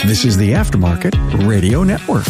This is the Aftermarket Radio Network.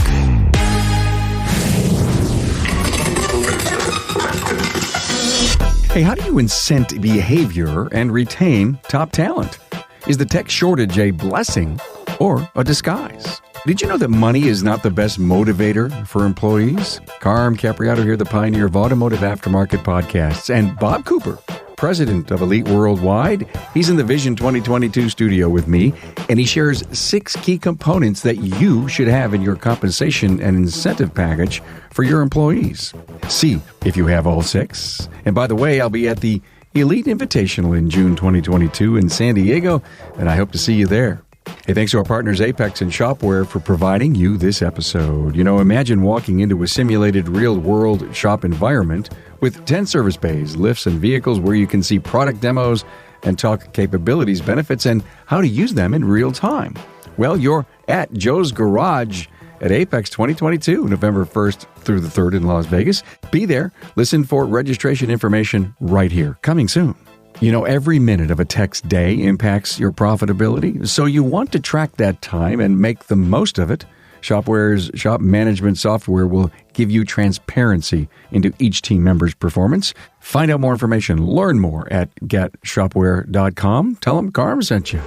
Hey, how do you incent behavior and retain top talent? Is the tech shortage a blessing or a disguise? Did you know that money is not the best motivator for employees? Carm Capriato here, the pioneer of automotive aftermarket podcasts, and Bob Cooper, president of Elite Worldwide. He's in the Vision 2022 studio with me, and he shares 6 key components that you should have in your compensation and incentive package for your employees. See if you have all 6. And by the way, I'll be at the Elite Invitational in June 2022 in San Diego, and I hope to see you there. Hey, thanks to our partners Apex and Shopware for providing you this episode. You know, imagine walking into a simulated real-world shop environment with 10 service bays, lifts, and vehicles where you can see product demos and talk capabilities, benefits, and how to use them in real time. Well, you're at Joe's Garage at Apex 2022, November 1st through the 3rd in Las Vegas. Be there. Listen for registration information right here. Coming soon. You know, every minute of a tech's day impacts your profitability, so you want to track that time and make the most of it. Shopware's shop management software will give you transparency into each team member's performance. Find out more information, learn more at getshopware.com. Tell them Carm sent you.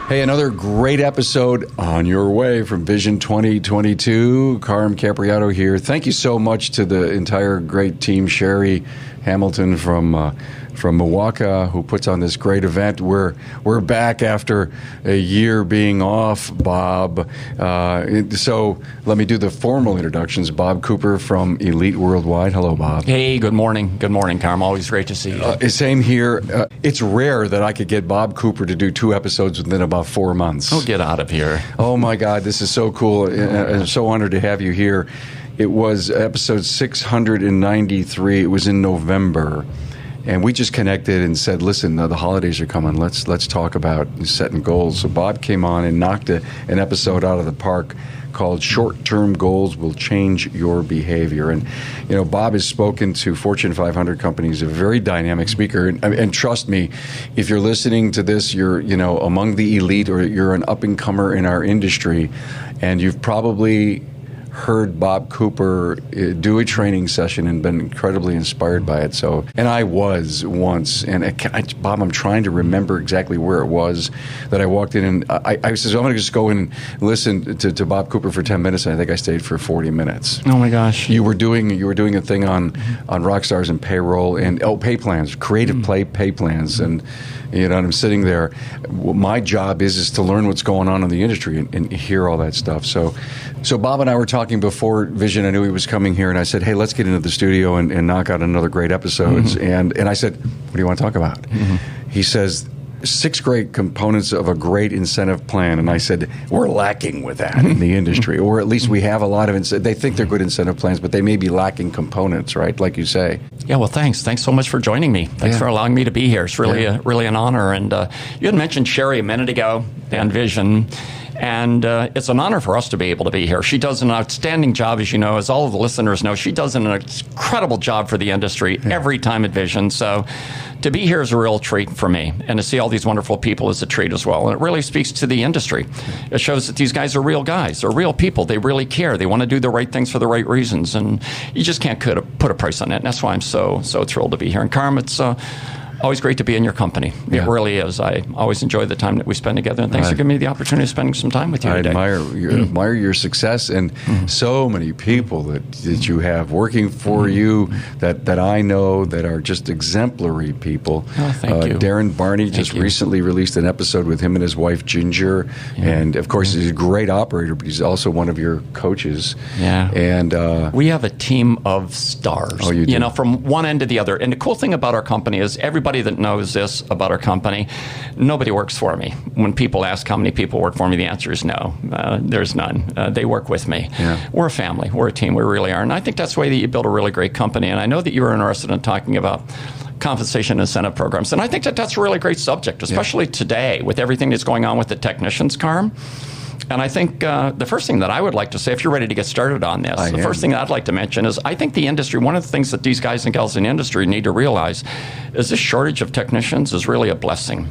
Hey, another great episode on your way from Vision 2022. Carm Capriato here. Thank you so much to the entire great team, Sherry Hamilton from Milwaukee, who puts on this great event. We're back after a year being off, Bob. So let me do the formal introductions. Bob Cooper from Elite Worldwide. Hello, Bob. Hey, good morning. Good morning, Carm. Always great to see you. Same here. It's rare that I could get Bob Cooper to do 2 episodes within about 4 months. Oh, get out of here. Oh, my God. This is so cool. I'm so honored to have you here. It was episode 693. It was in November. And we just connected and said, listen, the holidays are coming. Let's talk about setting goals. So Bob came on and knocked an episode out of the park called Short-Term Goals Will Change Your Behavior. And, you know, Bob has spoken to Fortune 500 companies, a very dynamic speaker. And trust me, if you're listening to this, you're, you know, among the elite or you're an up-and-comer in our industry, and you've probably heard Bob Cooper do a training session and been incredibly inspired by it. So, and I was once, and Bob, I'm trying to remember exactly where it was that I walked in, and I said, I'm going to just go in and listen to Bob Cooper for 10 minutes, and I think I stayed for 40 minutes. Oh my gosh! You were doing a thing on Rockstars and payroll and pay plans, creative pay plans, and you know, and I'm sitting there. My job is to learn what's going on in the industry and hear all that stuff. So Bob and I were talking before Vision. I knew he was coming here, and I said, hey, let's get into the studio and knock out another great episodes. Mm-hmm. And I said, what do you want to talk about? Mm-hmm. He says, 6 great components of a great incentive plan. And I said, we're lacking with that in the industry, or at least we have a lot of they think they're good incentive plans, but they may be lacking components, right? Like you say. Yeah, well, thanks. Thanks so much for joining me. Thanks for allowing me to be here. It's really, really an honor. And you had mentioned Sherry a minute ago and Vision. And it's an honor for us to be able to be here. She does an outstanding job, as you know, as all of the listeners know. She does an incredible job for the industry every time at Vision. So to be here is a real treat for me. And to see all these wonderful people is a treat as well. And it really speaks to the industry. It shows that these guys are real guys. They're real people. They really care. They want to do the right things for the right reasons. And you just can't put a price on that. And that's why I'm so thrilled to be here. And Carm, it's always great to be in your company. It really is. I always enjoy the time that we spend together, and thanks for giving me the opportunity of spending some time with you today. I admire your success and so many people that you have working for you that I know that are just exemplary people. Oh, thank you. Darren Barney just recently released an episode with him and his wife Ginger, and of course he's a great operator, but he's also one of your coaches. Yeah. And we have a team of stars. Oh, you do? You know, from one end to the other. And the cool thing about our company is everybody that knows this about our company, nobody works for me. When people ask how many people work for me, the answer is no. There's none. They work with me. Yeah. We're a family. We're a team. We really are. And I think that's the way that you build a really great company. And I know that you were interested in talking about compensation incentive programs. And I think that that's a really great subject, especially today with everything that's going on with the technicians, Carm. And I think the first thing that I would like to say, if you're ready to get started on this, first thing that I'd like to mention is I think the industry, one of the things that these guys and gals in the industry need to realize is this shortage of technicians is really a blessing.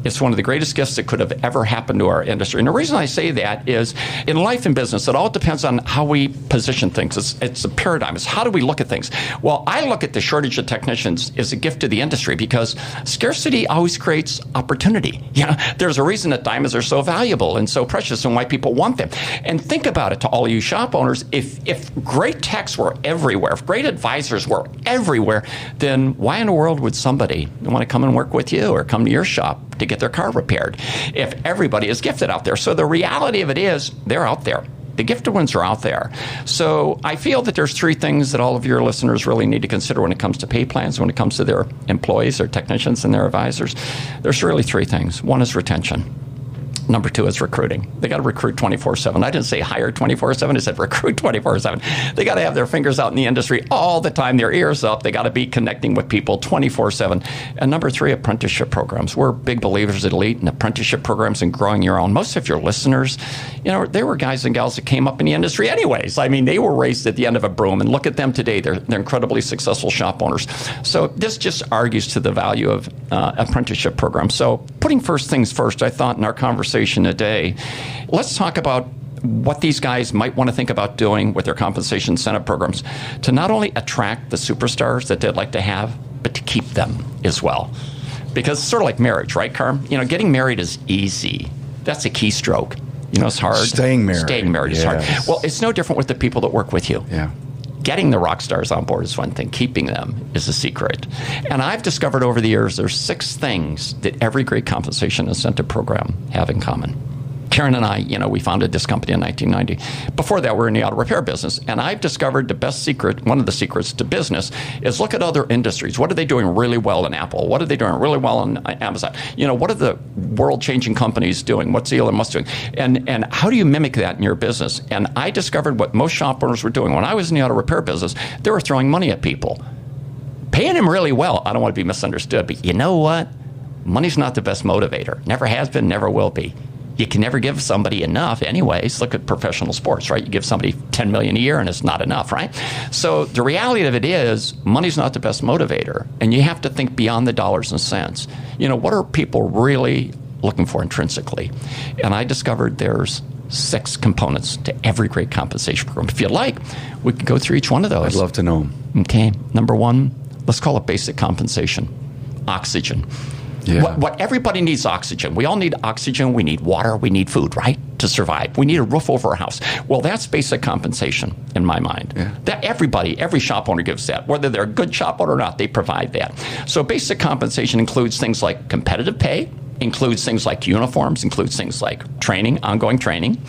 It's one of the greatest gifts that could have ever happened to our industry. And the reason I say that is in life and business, it all depends on how we position things. It's a paradigm. It's how do we look at things? Well, I look at the shortage of technicians as a gift to the industry because scarcity always creates opportunity. There's a reason that diamonds are so valuable and so precious and why people want them. And think about it to all you shop owners. If great techs were everywhere, if great advisors were everywhere, then why in the world would somebody want to come and work with you or come to your shop to get their car repaired if everybody is gifted out there? So the reality of it is they're out there. The gifted ones are out there. So I feel that there's three things that all of your listeners really need to consider when it comes to pay plans, when it comes to their employees, their technicians, and their advisors. There's really three things. One is retention. Number two is recruiting. They got to recruit 24/7. I didn't say hire 24/7. I said recruit 24/7. They got to have their fingers out in the industry all the time, their ears up. They got to be connecting with people 24/7. And number three, apprenticeship programs. We're big believers at Elite in apprenticeship programs and growing your own. Most of your listeners, they were guys and gals that came up in the industry anyways. I mean, they were raised at the end of a broom. And look at them today. They're incredibly successful shop owners. So this just argues to the value of apprenticeship programs. So putting first things first, I thought in our conversation today, let's talk about what these guys might want to think about doing with their compensation incentive programs to not only attract the superstars that they'd like to have, but to keep them as well. Because it's sort of like marriage, right, Carm? Getting married is easy. That's a keystroke. It's hard. Staying married is hard. Well, it's no different with the people that work with you. Yeah. Getting the rock stars on board is one thing. Keeping them is a secret. And I've discovered over the years there's 6 things that every great compensation incentive program have in common. Karen and I, we founded this company in 1990. Before that, we were in the auto repair business. And I've discovered the best secret, one of the secrets to business, is look at other industries. What are they doing really well in Apple? What are they doing really well in Amazon? What are the world-changing companies doing? What's Elon Musk doing? And how do you mimic that in your business? And I discovered what most shop owners were doing. When I was in the auto repair business, they were throwing money at people, paying them really well. I don't want to be misunderstood, but you know what? Money's not the best motivator. Never has been, never will be. You can never give somebody enough anyways. Look at professional sports, right? You give somebody $10 million a year and it's not enough, right? So the reality of it is money's not the best motivator. And you have to think beyond the dollars and cents. What are people really looking for intrinsically? And I discovered there's 6 components to every great compensation program. If you like, we can go through each one of those. I'd love to know them. Okay. Number 1, let's call it basic compensation. Oxygen. Yeah. What everybody needs oxygen. We all need oxygen. We need water. We need food, right? To survive. We need a roof over our house. Well, that's basic compensation in my mind. Yeah. That every shop owner gives that. Whether they're a good shop owner or not, they provide that. So basic compensation includes things like competitive pay, includes things like uniforms, includes things like training, ongoing training.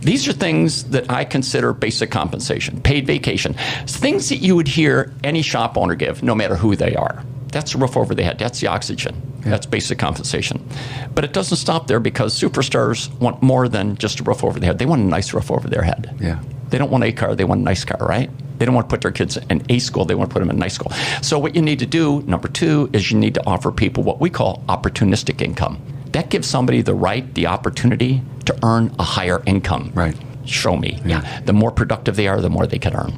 These are things that I consider basic compensation. Paid vacation. Things that you would hear any shop owner give, no matter who they are. That's the roof over the head. That's the oxygen. Yeah. That's basic compensation. But it doesn't stop there because superstars want more than just a roof over their head. They want a nice roof over their head. Yeah. They don't want a car. They want a nice car, right? They don't want to put their kids in a school. They want to put them in a nice school. So what you need to do, number 2, is you need to offer people what we call opportunistic income. That gives somebody the opportunity to earn a higher income. Right. Show me. Yeah. The more productive they are, the more they can earn.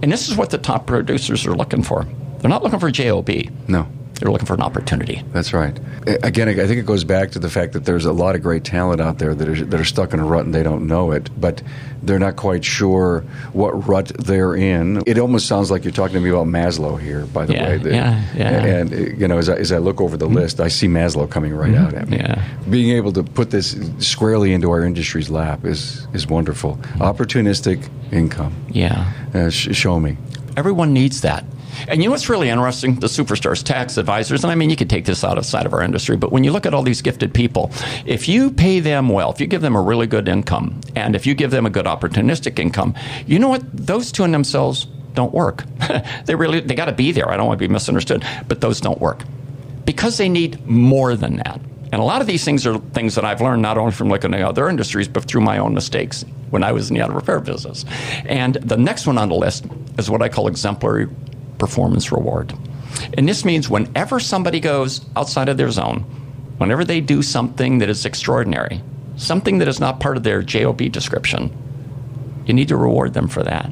And this is what the top producers are looking for. They're not looking for a job. No. They're looking for an opportunity. That's right. Again, I think it goes back to the fact that there's a lot of great talent out there that are stuck in a rut and they don't know it, but they're not quite sure what rut they're in. It almost sounds like you're talking to me about Maslow here, by the way. Yeah. And as I look over the list, I see Maslow coming right out at me. Yeah. Being able to put this squarely into our industry's lap is wonderful. Opportunistic income. Yeah. Show me. Everyone needs that. And you know what's really interesting? The superstars, tax advisors, and I mean, you could take this outside of our industry, but when you look at all these gifted people, if you pay them well, if you give them a really good income, and if you give them a good opportunistic income, you know what? Those two in themselves don't work. They got to be there. I don't want to be misunderstood, but those don't work because they need more than that. And a lot of these things are things that I've learned not only from looking at other industries, but through my own mistakes when I was in the auto repair business. And the next one on the list is what I call exemplary performance reward. And this means whenever somebody goes outside of their zone, whenever they do something that is extraordinary, something that is not part of their JOB description, you need to reward them for that.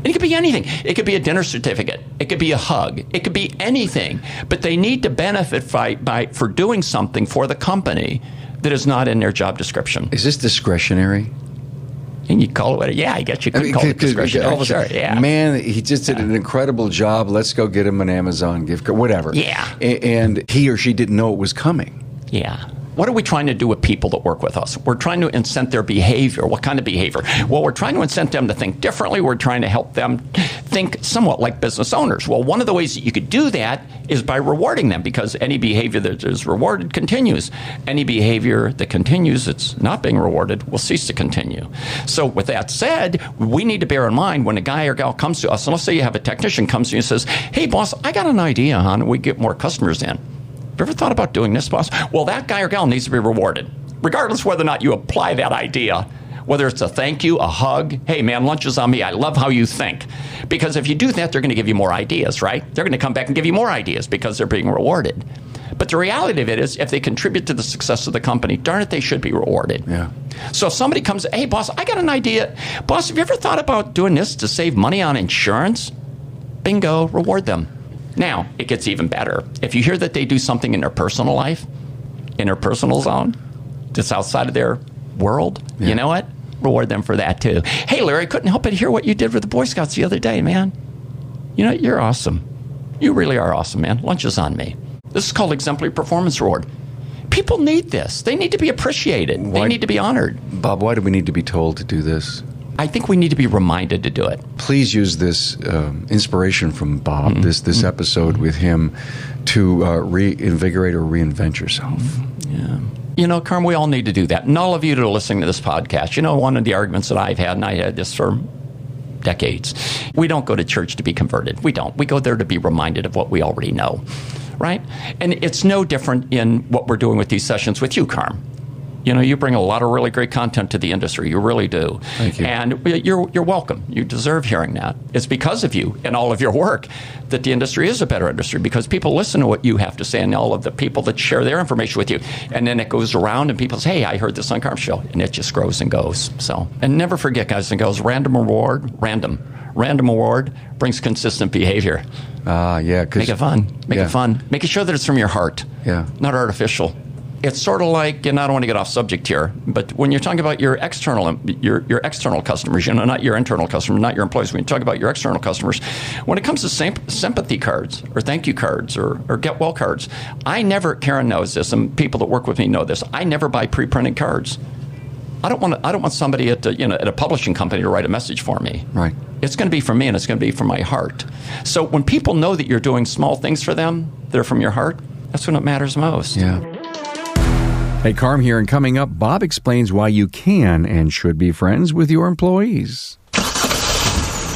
And it could be anything. It could be a dinner certificate. It could be a hug. It could be anything. But they need to benefit for doing something for the company that is not in their job description. Is this discretionary? And you call it what? Yeah, I guess you could call it discretionary. Sure, yeah. Man, he just did an incredible job. Let's go get him an Amazon gift card, whatever. Yeah. And he or she didn't know it was coming. Yeah. What are we trying to do with people that work with us? We're trying to incent their behavior. What kind of behavior? Well, we're trying to incent them to think differently. We're trying to help them think somewhat like business owners. Well, one of the ways that you could do that is by rewarding them, because any behavior that is rewarded continues. Any behavior that continues that's not being rewarded will cease to continue. So with that said, we need to bear in mind when a guy or gal comes to us, and let's say you have a technician comes to you and says, hey, boss, I got an idea on how we get more customers in. Have you ever thought about doing this, boss? Well, that guy or gal needs to be rewarded, regardless whether or not you apply that idea, whether it's a thank you, a hug. Hey, man, lunch is on me. I love how you think. Because if you do that, they're going to give you more ideas, right? They're going to come back and give you more ideas because they're being rewarded. But the reality of it is, if they contribute to the success of the company, darn it, they should be rewarded. Yeah. So if somebody comes, hey, boss, I got an idea. Boss, have you ever thought about doing this to save money on insurance? Bingo, reward them. Now, it gets even better. If you hear that they do something in their personal life, in their personal zone, that's outside of their world, you know what? Reward them for that, too. Hey, Larry, I couldn't help but hear what you did with the Boy Scouts the other day, man. You know, you're awesome. You really are awesome, man. Lunch is on me. This is called Exemplary Performance Reward. People need this. They need to be appreciated. They need to be honored. Bob, why do we need to be told to do this? I think we need to be reminded to do it. Please use this inspiration from Bob, this episode with him, to reinvigorate or reinvent yourself. Yeah. You know, Carm, we all need to do that. And all of you that are listening to this podcast, you know, one of the arguments that I've had, and I had this for decades, we don't go to church to be converted. We don't. We go there to be reminded of what we already know, right? And it's no different in what we're doing with these sessions with you, Carm. You know, you bring a lot of really great content to the industry. You really do. Thank you. And you're welcome. You deserve hearing that. It's because of you and all of your work that the industry is a better industry, because people listen to what you have to say and all of the people that share their information with you. And then it goes around and people say, hey, I heard this on Carm's show. And it just grows and goes. So, and never forget, guys and girls, random award brings consistent behavior. Yeah. Make it fun. Make it fun. Make sure that it's from your heart. Yeah. Not artificial. It's sort of like, and I don't want to get off subject here, but when you're talking about your external customers, you know, not your internal customers, not your employees, when you talk about your external customers, when it comes to sympathy cards or thank you cards or get well cards, I never, Karen knows this, and people that work with me know this, I never buy pre-printed cards. I don't want somebody at a publishing company to write a message for me. Right. It's going to be from me, and it's going to be from my heart. So when people know that you're doing small things for them that are from your heart, that's when it matters most. Yeah. Hey, Carm here, and coming up, Bob explains why you can and should be friends with your employees.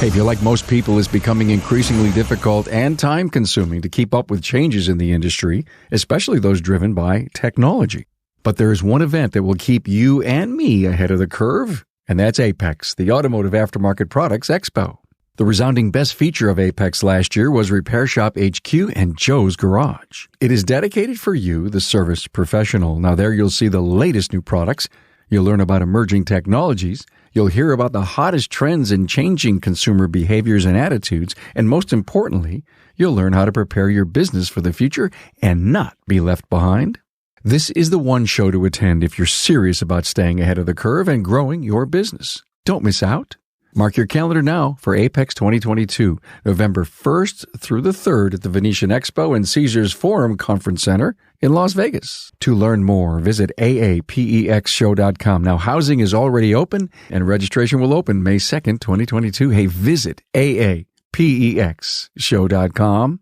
Hey, if you're like most people, it's becoming increasingly difficult and time-consuming to keep up with changes in the industry, especially those driven by technology. But there is one event that will keep you and me ahead of the curve, and that's APEX, the Automotive Aftermarket Products Expo. The resounding best feature of APEX last year was Repair Shop HQ and Joe's Garage. It is dedicated for you, the service professional. Now there you'll see the latest new products, you'll learn about emerging technologies, you'll hear about the hottest trends in changing consumer behaviors and attitudes, and most importantly, you'll learn how to prepare your business for the future and not be left behind. This is the one show to attend if you're serious about staying ahead of the curve and growing your business. Don't miss out. Mark your calendar now for APEX 2022, November 1st through the 3rd at the Venetian Expo and Caesars Forum Conference Center in Las Vegas. To learn more, visit aapexshow.com. Now, housing is already open and registration will open May 2nd, 2022. Hey, visit aapexshow.com.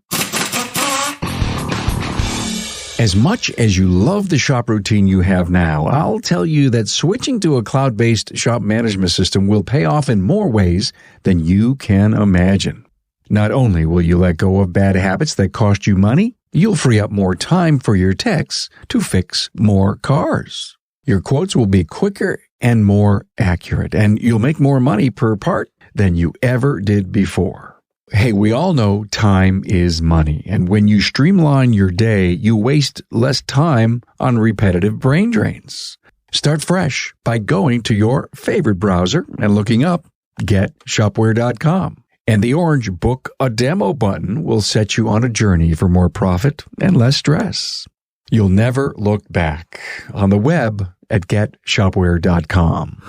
As much as you love the shop routine you have now, I'll tell you that switching to a cloud-based shop management system will pay off in more ways than you can imagine. Not only will you let go of bad habits that cost you money, you'll free up more time for your techs to fix more cars. Your quotes will be quicker and more accurate, and you'll make more money per part than you ever did before. Hey, we all know time is money, and when you streamline your day, you waste less time on repetitive brain drains. Start fresh by going to your favorite browser and looking up GetShopware.com. And the orange Book a Demo button will set you on a journey for more profit and less stress. You'll never look back. On the web at getshopware.com.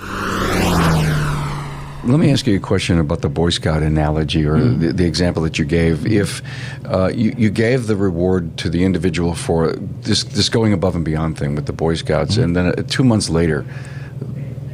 Let me ask you a question about the Boy Scout analogy or the example that you gave. If you gave the reward to the individual for this going above and beyond thing with the Boy Scouts, and then 2 months later,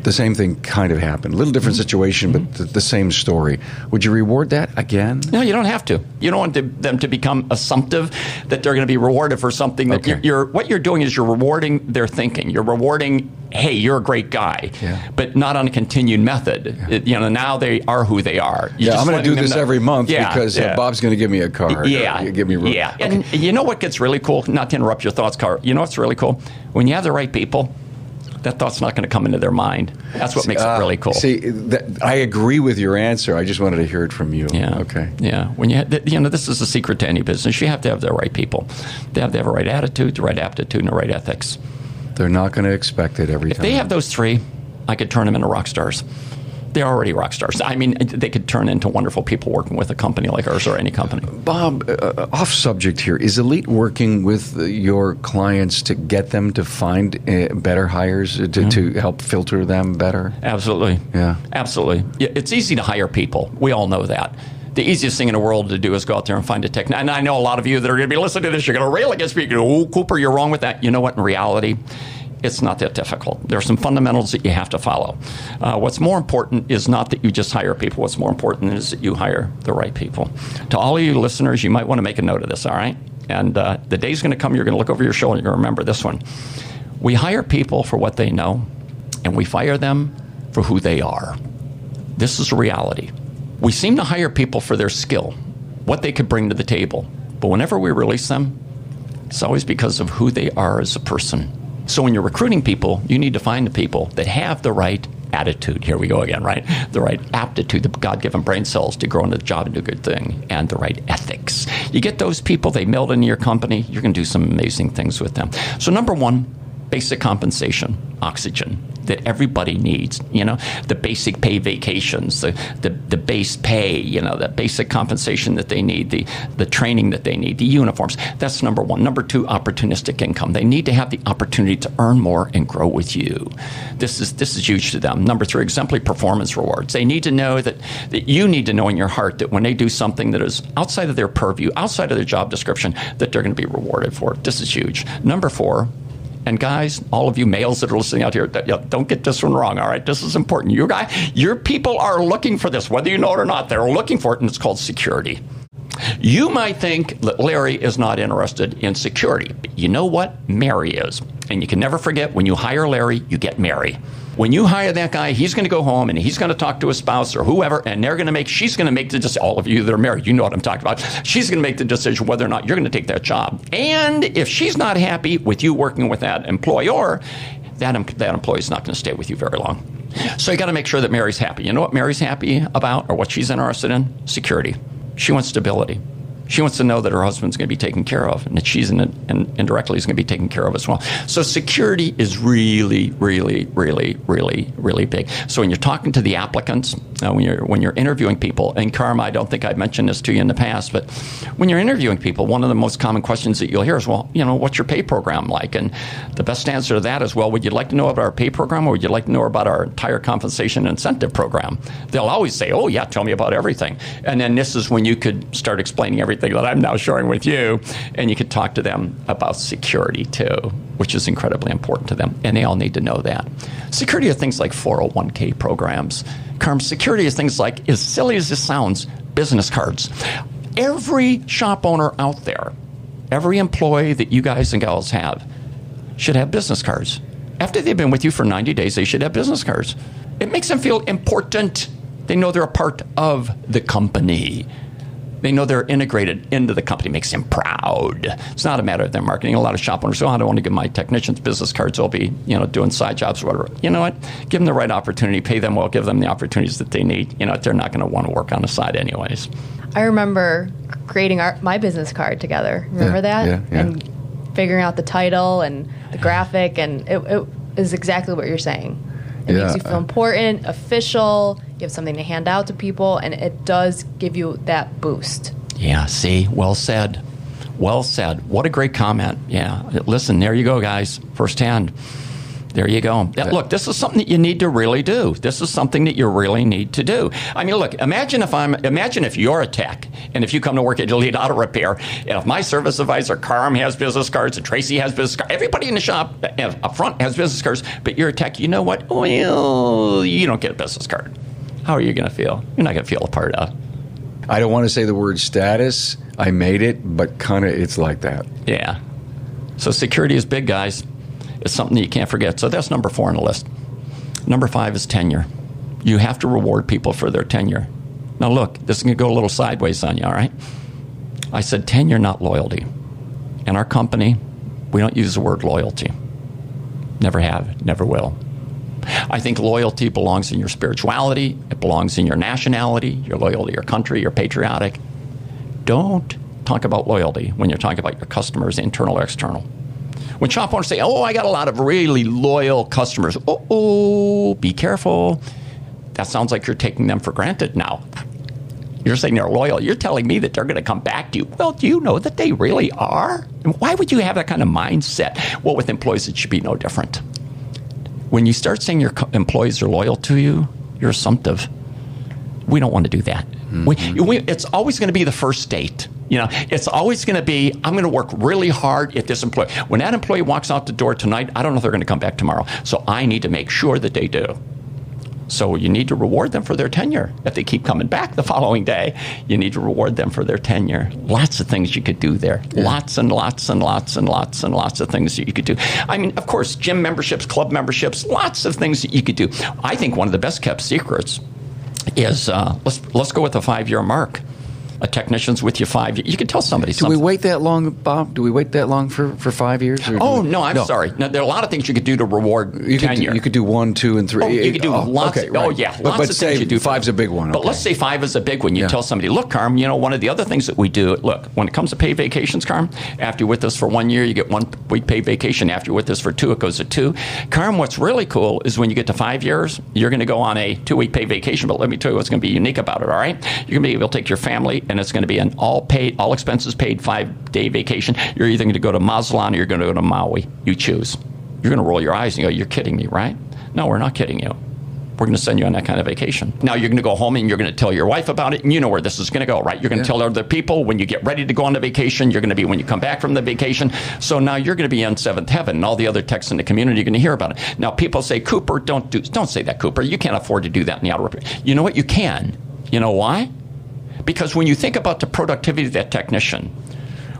the same thing kind of happened. A little different situation, but the same story. Would you reward that again? No, you don't have to. You don't want them to become assumptive that they're going to be rewarded for something that what you're doing is you're rewarding their thinking. You're rewarding, hey, you're a great guy, but not on a continued method. Now they are who they are. I'm going to do this every month because Bob's going to give me a car. Give me room. Yeah. And you know what gets really cool? Not to interrupt your thoughts, Carl. You know what's really cool? When you have the right people, that thought's not going to come into their mind. That's what makes it really cool. I agree with your answer. I just wanted to hear it from you. Yeah. Okay. Yeah. When this is the secret to any business. You have to have the right people. They have to have a right attitude, the right aptitude, and the right ethics. They're not going to expect it every time. If they have those three, I could turn them into rock stars. They're already rock stars. I mean, they could turn into wonderful people working with a company like ours or any company. Bob, off subject here. Is Elite working with your clients to get them to find better hires, to help filter them better? Absolutely. Yeah. Absolutely. It's easy to hire people. We all know that. The easiest thing in the world to do is go out there and find a technician. And I know a lot of you that are going to be listening to this, you're going to rail against me. Oh, Cooper, you're wrong with that. You know what? In reality, it's not that difficult. There are some fundamentals that you have to follow. What's more important is not that you just hire people. What's more important is that you hire the right people. To all of you listeners, you might want to make a note of this, all right? And the day's going to come, you're going to look over your shoulder, and you're going to remember this one. We hire people for what they know, and we fire them for who they are. This is a reality. We seem to hire people for their skill, what they could bring to the table. But whenever we release them, it's always because of who they are as a person. So when you're recruiting people, you need to find the people that have the right attitude. Here we go again, right? The right aptitude, the God-given brain cells to grow into the job and do a good thing, and the right ethics. You get those people, they meld into your company, you're going to do some amazing things with them. So number one, basic compensation, oxygen that everybody needs, the basic pay vacations, the base pay, the basic compensation that they need, the training that they need, the uniforms. That's number one. Number two, opportunistic income. They need to have the opportunity to earn more and grow with you. This is huge to them. Number three, exemplary performance rewards. They need to know that you need to know in your heart that when they do something that is outside of their purview, outside of their job description, that they're going to be rewarded for it. This is huge. Number four, and guys, all of you males that are listening out here, don't get this one wrong, all right? This is important. Your people are looking for this, whether you know it or not. They're looking for it, and it's called security. You might think that Larry is not interested in security, but you know what? Mary is. And you can never forget, when you hire Larry, you get Mary. When you hire that guy, he's going to go home and he's going to talk to his spouse or whoever, and she's going to make the decision. All of you that are married, you know what I'm talking about. She's going to make the decision whether or not you're going to take that job. And if she's not happy with you working with that employer, that employee is not going to stay with you very long. So you got to make sure that Mary's happy. You know what Mary's happy about or what she's interested in? Security. She wants stability. She wants to know that her husband's going to be taken care of and that she's indirectly is going to be taken care of as well. So security is really, really, really, really, really big. So when you're talking to the applicants, when you're interviewing people, and Karma, I don't think I've mentioned this to you in the past, but when you're interviewing people, one of the most common questions that you'll hear is, well, what's your pay program like? And the best answer to that is, well, would you like to know about our pay program or would you like to know about our entire compensation incentive program? They'll always say, oh, yeah, tell me about everything. And then this is when you could start explaining everything that I'm now sharing with you, and you could talk to them about security too, which is incredibly important to them, and they all need to know that. Security are things like 401k programs. Security is things like, as silly as this sounds, business cards. Every shop owner out there, every employee that you guys and gals have, should have business cards. After they've been with you for 90 days, they should have business cards. It makes them feel important. They know they're a part of the company. They know they're integrated into the company. Makes them proud. It's not a matter of their marketing. A lot of shop owners say, I don't want to give my technicians business cards. They'll be, doing side jobs or whatever. You know what? Give them the right opportunity. Pay them well. Give them the opportunities that they need. They're not going to want to work on the side anyways. I remember creating my business card together. Remember that? Yeah. And figuring out the title and the graphic, and it is exactly what you're saying. It makes you feel important, official. You have something to hand out to people, and it does give you that boost. Yeah, see? Well said. Well said. What a great comment. Yeah. Listen, there you go, guys. Firsthand. There you go. Look, this is something that you need to really do. This is something that you really need to do. I mean, look, imagine if you're a tech, and if you come to work at Elite Auto Repair, and if my service advisor, Carm, has business cards, and Tracy has business cards, everybody in the shop up front has business cards, but you're a tech, you know what? Well, you don't get a business card. How are you going to feel? You're not going to feel a part of. I don't want to say the word status. I made it, but kind of it's like that. Yeah. So security is big, guys. It's something that you can't forget. So that's number 4 on the list. Number 5 is tenure. You have to reward people for their tenure. Now, look, this is going to go a little sideways on you, all right? I said tenure, not loyalty. In our company, we don't use the word loyalty. Never have, never will. I think loyalty belongs in your spirituality. It belongs in your nationality. You're loyal to your country. You're patriotic. Don't talk about loyalty when you're talking about your customers, internal or external. When shop owners say, oh, I got a lot of really loyal customers. Oh, be careful. That sounds like you're taking them for granted now. You're saying they're loyal. You're telling me that they're going to come back to you. Well, do you know that they really are? And why would you have that kind of mindset? Well, with employees, it should be no different. When you start saying your employees are loyal to you, you're assumptive. We don't want to do that. Mm-hmm. It's always going to be the first date. You know, it's always going to be, I'm going to work really hard at this employee. When that employee walks out the door tonight, I don't know if they're going to come back tomorrow. So I need to make sure that they do. So you need to reward them for their tenure. If they keep coming back the following day, you need to reward them for their tenure. Lots of things you could do there. Yeah. Lots and lots and lots and lots and lots of things that you could do. I mean, of course, gym memberships, club memberships, lots of things that you could do. I think one of the best kept secrets is, let's go with the 5-year mark. A technician's with you 5 years. You can tell somebody something. Do we wait that long, Bob? Do we wait that long for 5 years? Or I'm sorry. No, there are a lot of things you could do to reward tenure. You could do 1, 2, and 3. Oh, you could do lots. Okay, right. Lots of things you do. 5's a big one. But let's say 5 is a big one. You tell somebody, look, Carm, you know, one of the other things that we do, look, when it comes to paid vacations, Carm, after you're with us for 1 year, you get 1 week paid vacation. After you're with us for 2, it goes to 2. Carm, what's really cool is when you get to 5 years, you're going to go on a 2-week paid vacation. But let me tell you what's going to be unique about it, all right? You're going to be able to take your family, and it's going to be an all expenses paid 5-day vacation. You're either going to go to Mazatlan or you're going to go to Maui. You choose. You're going to roll your eyes and go, you're kidding me, right? No, we're not kidding you. We're going to send you on that kind of vacation. Now you're going to go home and you're going to tell your wife about it, and you know where this is going to go, right? You're going to tell other people when you get ready to go on the vacation. You're going to be when you come back from the vacation. So now you're going to be in seventh heaven, and all the other techs in the community are going to hear about it. Now people say, Cooper, don't say that, Cooper. You can't afford to do that in the auto repair. You know what? You can. You know why? Because when you think about the productivity of that technician,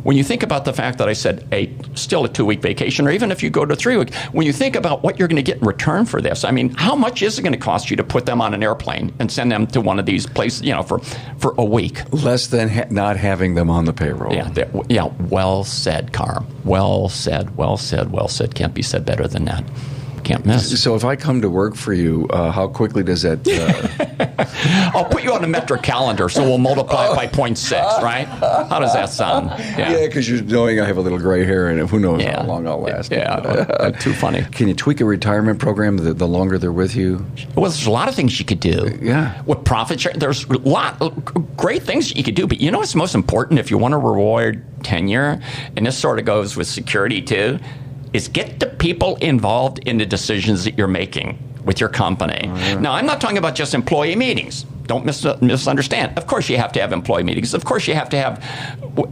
when you think about the fact that I said still a 2-week vacation, or even if you go to 3 weeks, when you think about what you're going to get in return for this, I mean, how much is it going to cost you to put them on an airplane and send them to one of these places, you know, for a week? Less than not having them on the payroll. Yeah. Well said, Carm. Well said. Well said. Well said. Can't be said better than that. Can't miss. So if I come to work for you, how quickly does that... I'll put you on a metric calendar, so we'll multiply it by 0.6, right? How does that sound? Yeah, because you're knowing I have a little gray hair, and who knows how long I'll last. Yeah, too funny. Can you tweak a retirement program the longer they're with you? Well, there's a lot of things you could do. Yeah. With profit share, there's a lot of great things you could do. But you know what's most important if you want to reward tenure, and this sort of goes with security too, is get the people involved in the decisions that you're making with your company. Oh, yeah. Now, I'm not talking about just employee meetings. Don't misunderstand. Of course you have to have employee meetings. Of course you have to have,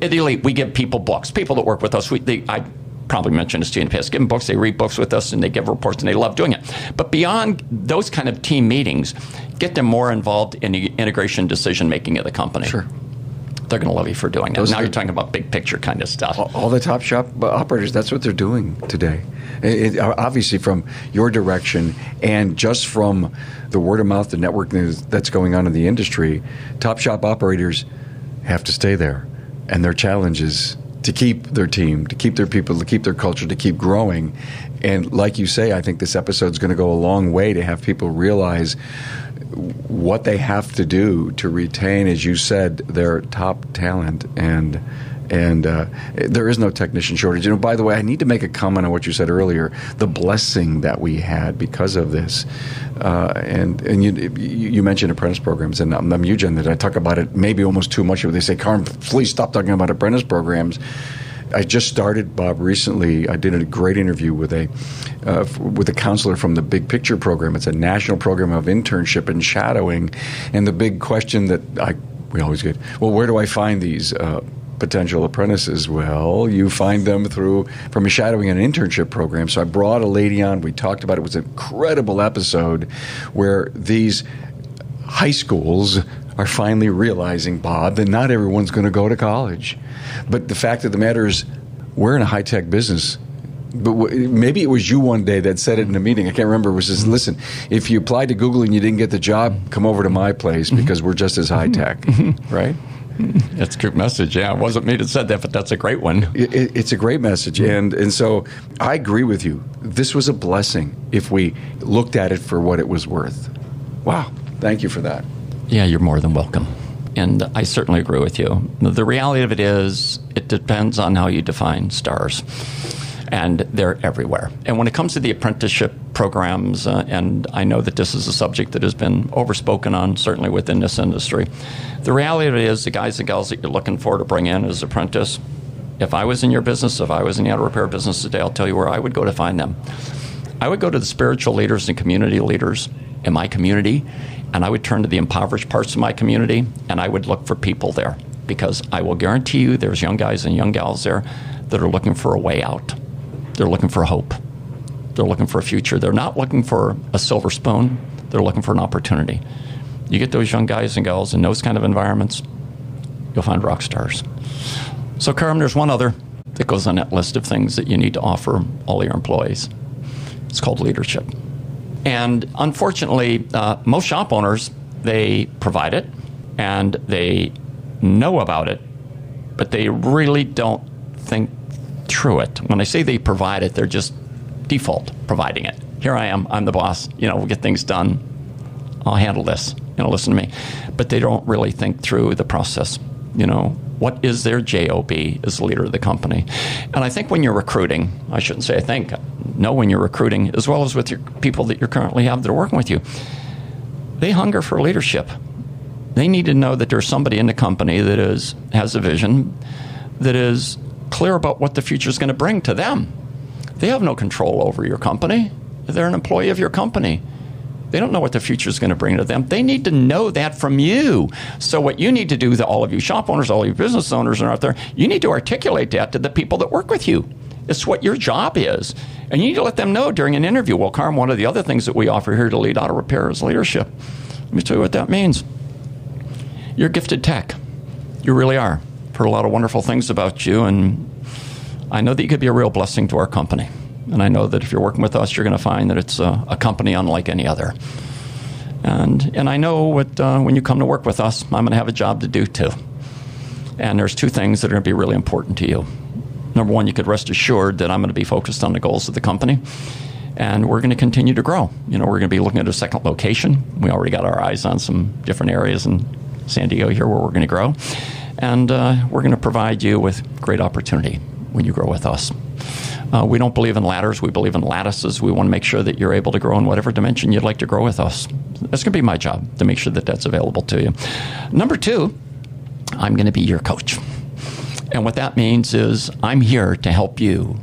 at the Elite, we give people books. People that work with us, I probably mentioned this to you in the past, give them books, they read books with us, and they give reports, and they love doing it. But beyond those kind of team meetings, get them more involved in the integration decision-making of the company. Sure. They're going to love you for doing that. Now you're talking about big picture kind of stuff. All the top shop operators, that's what they're doing today. Obviously from your direction and just from the word of mouth, the network that's going on in the industry, top shop operators have to stay there. And their challenge is to keep their team, to keep their people, to keep their culture, to keep growing. And like you say, I think this episode is going to go a long way to have people realize what they have to do to retain, as you said, their top talent and And there is no technician shortage. By the way, I need to make a comment on what you said earlier, the blessing that we had because of this. And you mentioned apprentice programs, and I'm huge on that. I talk about it maybe almost too much. They say, Carm, please stop talking about apprentice programs. I just started, Bob, recently. I did a great interview with a counselor from the Big Picture program. It's a national program of internship and shadowing. And the big question that we always get, well, where do I find these potential apprentices? Well, you find them from a shadowing and internship program. So I brought a lady on. We talked about it. It was an incredible episode where these high schools are finally realizing, Bob, that not everyone's going to go to college. But the fact of the matter is, we're in a high-tech business. But maybe it was you one day that said it in a meeting. I can't remember. It was just, listen, if you applied to Google and you didn't get the job, come over to my place because we're just as high-tech, right? That's a good message. Yeah, it wasn't me that said that, but that's a great one. It's a great message. And so I agree with you. This was a blessing if we looked at it for what it was worth. Wow. Thank you for that. Yeah, you're more than welcome. And I certainly agree with you. The reality of it is, it depends on how you define stars. And they're everywhere. And when it comes to the apprenticeship programs, and I know that this is a subject that has been overspoken on, certainly within this industry, the reality of it is the guys and gals that you're looking for to bring in as apprentice, if I was in your business, if I was in the auto repair business today, I'll tell you where I would go to find them. I would go to the spiritual leaders and community leaders in my community, and I would turn to the impoverished parts of my community, and I would look for people there, because I will guarantee you there's young guys and young gals there that are looking for a way out. They're looking for hope. They're looking for a future. They're not looking for a silver spoon. They're looking for an opportunity. You get those young guys and gals in those kind of environments, you'll find rock stars. So, Carm, there's one other that goes on that list of things that you need to offer all your employees. It's called leadership. And unfortunately, most shop owners, they provide it and they know about it, but they really don't think through it. When I say they provide it, they're just default providing it. Here I am, I'm the boss, we'll get things done. I'll handle this, listen to me. But they don't really think through the process. What is their job as the leader of the company? And I think when you're recruiting, I shouldn't say I think, know when you're recruiting, as well as with your people that you currently have that are working with you, they hunger for leadership. They need to know that there's somebody in the company that has a vision, that is clear about what the future is going to bring to them. They have no control over your company. They're an employee of your company. They don't know what the future is going to bring to them. They need to know that from you. So what you need to do, all of you shop owners, all you business owners are out there, you need to articulate that to the people that work with you. It's what your job is. And you need to let them know during an interview. Well, Carm, one of the other things that we offer here to lead auto repair is leadership. Let me tell you what that means. You're gifted tech. You really are. I've heard a lot of wonderful things about you, and I know that you could be a real blessing to our company. And I know that if you're working with us, you're going to find that it's a company unlike any other. And I know when you come to work with us, I'm going to have a job to do too. And there's two things that are going to be really important to you. Number one, you could rest assured that I'm going to be focused on the goals of the company. And we're going to continue to grow. We're going to be looking at a second location. We already got our eyes on some different areas in San Diego here where we're going to grow. And we're going to provide you with great opportunity when you grow with us. We don't believe in ladders. We believe in lattices. We want to make sure that you're able to grow in whatever dimension you'd like to grow with us. That's going to be my job, to make sure that that's available to you. Number two, I'm going to be your coach. And what that means is I'm here to help you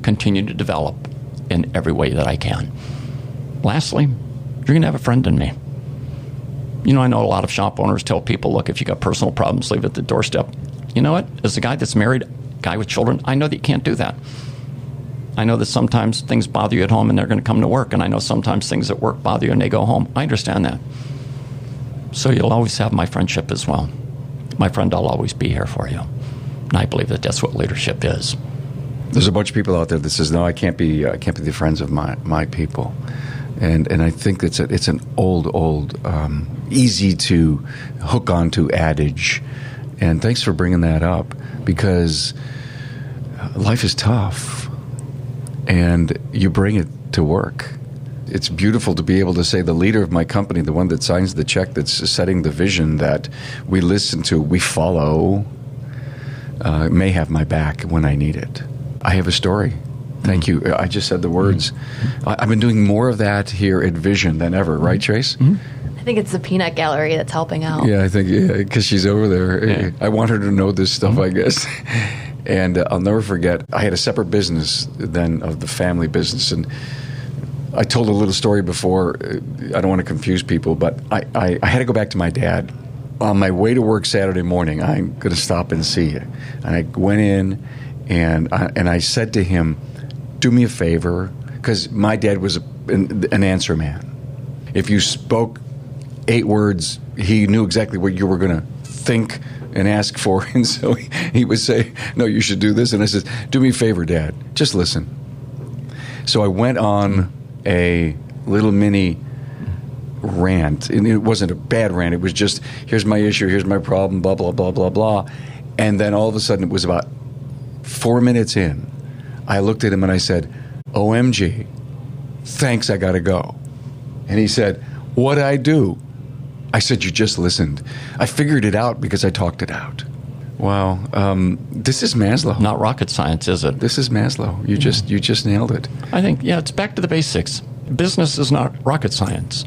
continue to develop in every way that I can. Lastly, you're going to have a friend in me. I know a lot of shop owners tell people, look, if you got personal problems, leave it at the doorstep. You know what? As a guy that's married, guy with children, I know that you can't do that. I know that sometimes things bother you at home and they're going to come to work. And I know sometimes things at work bother you and they go home. I understand that. So you'll always have my friendship as well. My friend, I'll always be here for you. And I believe that that's what leadership is. There's a bunch of people out there that says, no, I can't be the friends of my people. And I think it's an old, easy to hook onto adage. And thanks for bringing that up, because life is tough. And you bring it to work. It's beautiful to be able to say the leader of my company, the one that signs the check, that's setting the vision that we listen to, we follow, may have my back when I need it. I have a story. Thank you. I just said the words. I've been doing more of that here at Vision than ever, right, Trace? I think it's the peanut gallery that's helping out. Yeah, I think, because she's over there. Yeah. I want her to know this stuff, I guess. And I'll never forget, I had a separate business then of the family business. And I told a little story before. I don't want to confuse people, but I had to go back to my dad. On my way to work Saturday morning, I'm going to stop and see you. And I went in, and I said to him, do me a favor, because my dad was an answer man. If you spoke 8 words, he knew exactly what you were going to think and ask for. And so he would say, no, you should do this. And I said, do me a favor, Dad, just listen. So I went on a little mini rant, and it wasn't a bad rant. It was just, here's my issue, here's my problem, blah, blah, blah, blah, blah. And then all of a sudden, it was about 4 minutes in, I looked at him and I said, OMG, thanks, I got to go. And he said, what'd I do? I said, you just listened. I figured it out because I talked it out. Wow. This is Maslow. Not rocket science, is it? This is Maslow. You just nailed it. I think, it's back to the basics. Business is not rocket science.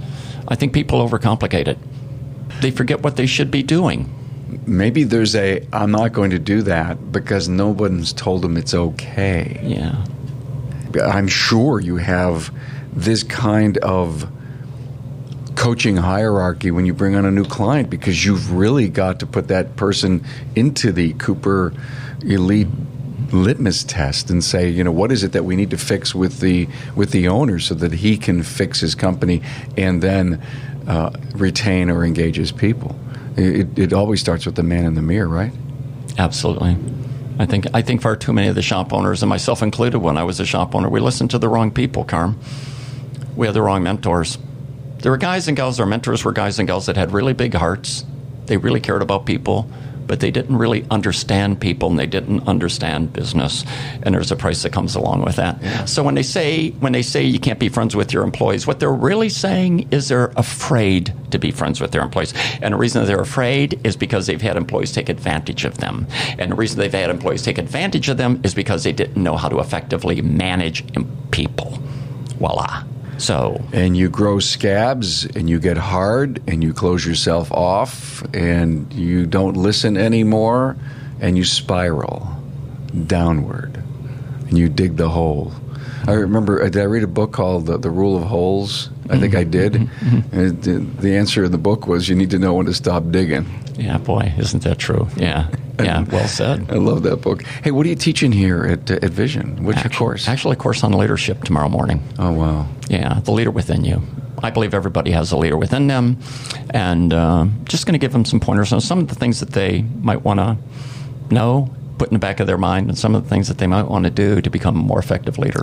I think people overcomplicate it. They forget what they should be doing. Maybe there's I'm not going to do that because no one's told them it's okay. Yeah. I'm sure you have this kind of coaching hierarchy when you bring on a new client, because you've really got to put that person into the Cooper Elite litmus test and say, what is it that we need to fix with the owner so that he can fix his company and then retain or engage his people. It always starts with the man in the mirror, right? Absolutely. I think far too many of the shop owners, and myself included when I was a shop owner, we listened to the wrong people, Carm. We had the wrong mentors. There were guys and gals, our mentors were guys and gals that had really big hearts. They really cared about people, but they didn't really understand people, and they didn't understand business. And there's a price that comes along with that. Yeah. So when they say you can't be friends with your employees, what they're really saying is they're afraid to be friends with their employees. And the reason they're afraid is because they've had employees take advantage of them. And the reason they've had employees take advantage of them is because they didn't know how to effectively manage people. Voila. And you grow scabs, and you get hard, and you close yourself off, and you don't listen anymore, and you spiral downward, and you dig the hole. I remember, did I read a book called The Rule of Holes? I think I did. And the answer in the book was you need to know when to stop digging. Yeah, boy, isn't that true? Yeah. Yeah, well said. I love that book. Hey, what are you teaching here at Vision? What's your course? Actually, a course on leadership tomorrow morning. Oh, wow. Yeah, the leader within you. I believe everybody has a leader within them, and just going to give them some pointers on some of the things that they might want to know, put in the back of their mind, and some of the things that they might want to do to become a more effective leader.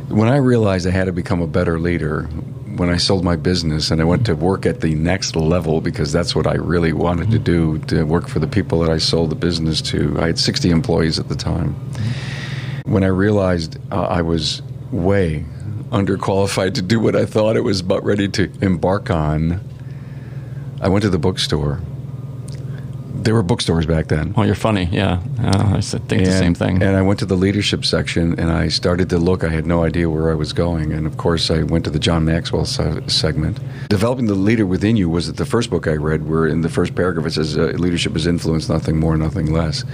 When I realized I had to become a better leader, when I sold my business and I went to work at the next level, because that's what I really wanted to do, to work for the people that I sold the business to. I had 60 employees at the time. When I realized I was way underqualified to do what I thought I was about ready to embark on, I went to the bookstore. There were bookstores back then. Oh, you're funny, yeah. I think the same thing. And I went to the leadership section, and I started to look. I had no idea where I was going. And, of course, I went to the John Maxwell segment. Developing the Leader Within You was the first book I read, where in the first paragraph it says, leadership is influence, nothing more, nothing less.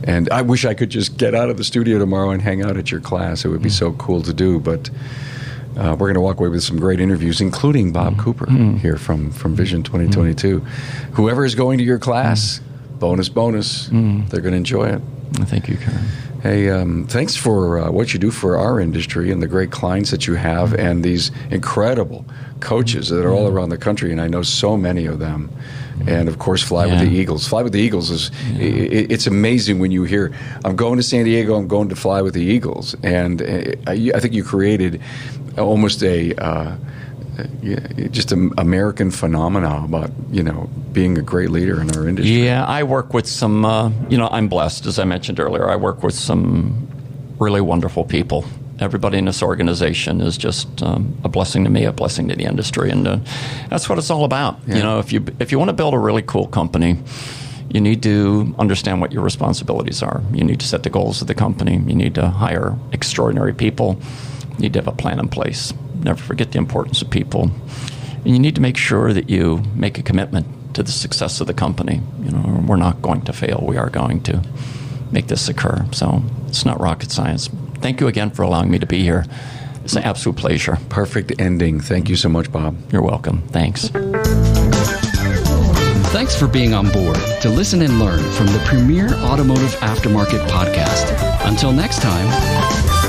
And I wish I could just get out of the studio tomorrow and hang out at your class. It would be so cool to do. But we're going to walk away with some great interviews, including Bob Cooper here from Vision 2022. Whoever is going to your class, bonus, they're going to enjoy it. Thank you, Karen. Hey, thanks for what you do for our industry and the great clients that you have and these incredible coaches that are all around the country, and I know so many of them. And, of course, Fly with the Eagles. Fly with the Eagles is, it's amazing when you hear, I'm going to San Diego, I'm going to Fly with the Eagles. And I think you created almost just an American phenomenon about, being a great leader in our industry. Yeah, I work with some, I'm blessed, as I mentioned earlier. I work with some really wonderful people. Everybody in this organization is just a blessing to me, a blessing to the industry, and that's what it's all about. Yeah. If you want to build a really cool company, you need to understand what your responsibilities are. You need to set the goals of the company. You need to hire extraordinary people. You need to have a plan in place. Never forget the importance of people. And you need to make sure that you make a commitment to the success of the company. We're not going to fail. We are going to make this occur. So it's not rocket science. Thank you again for allowing me to be here. It's an absolute pleasure. Perfect ending. Thank you so much, Bob. You're welcome. Thanks. Thanks for being on board to listen and learn from the premier automotive aftermarket podcast. Until next time.